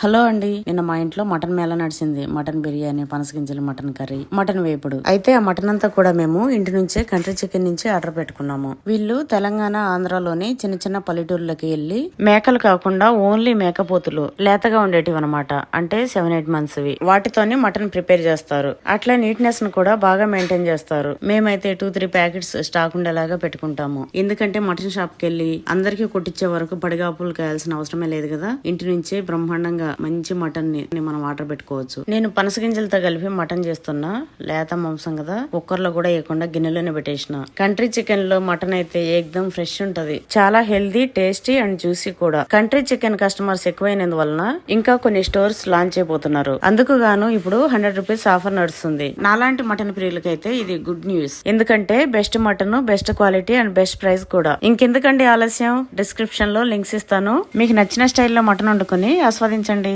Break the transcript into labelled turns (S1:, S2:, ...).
S1: Hello అండి, నిన్న మా ఇంట్లో మటన్ మేళ నడిచింది. మటన్ బిర్యానీ, పనసగింజలు, మటన్ కర్రీ, మటన్ వేపుడు. అయితే ఆ మటన్ అంతా కూడా మేము ఇంటి నుంచే కంట్రీ చికెన్ నుంచి ఆర్డర్ పెట్టుకున్నాము. వీళ్ళు తెలంగాణ, ఆంధ్రాలోని చిన్న చిన్న పల్లెటూర్లకి వెళ్లి మేకలు కాకుండా ఓన్లీ మేకపోతులు లేతగా ఉండేటివి అనమాట. అంటే 7-8 months వాటితోనే మటన్ ప్రిపేర్ చేస్తారు. అట్లా నీట్నెస్ ను కూడా బాగా మెయింటైన్ చేస్తారు. మేమైతే 2-3 ప్యాకెట్స్ స్టాక్ ఉండేలాగా పెట్టుకుంటాము. ఎందుకంటే మటన్ షాప్ కి వెళ్లి అందరికి కొట్టించే వరకు పడిగాపులు కాయాల్సిన అవసరమే లేదు కదా. ఇంటి నుంచే బ్రహ్మాండంగా మంచి మటన్ ని మనం ఆర్డర్ పెట్టుకోవచ్చు. నేను పనసగింజలతో కలిపి మటన్ చేస్తున్నా. లేత మాంసం కదా, కుక్కర్ లో కూడా వేయకుండా గిన్నెలోనే పెట్టేసిన. కంట్రీ చికెన్ లో మటన్ అయితే ఏకదం ఫ్రెష్ ఉంటది. చాలా హెల్దీ, టేస్టీ అండ్ జ్యూసీ కూడా. కంట్రీ చికెన్ కస్టమర్స్ ఎక్కువైనందువలన ఇంకా కొన్ని స్టోర్స్ లాంచ్ అయిపోతున్నారు. అందుకు గాను ఇప్పుడు 100 రూపీస్ ఆఫర్ నడుస్తుంది. నాలాంటి మటన్ ప్రియులకైతే ఇది గుడ్ న్యూస్. ఎందుకంటే best mutton, best quality and best price కూడా. ఇంకెందుకండి ఆలస్యం, డిస్క్రిప్షన్ లో లింక్స్ ఇస్తాను. మీకు నచ్చిన స్టైల్లో మటన్ వండుకొని ఆస్వాదించండి.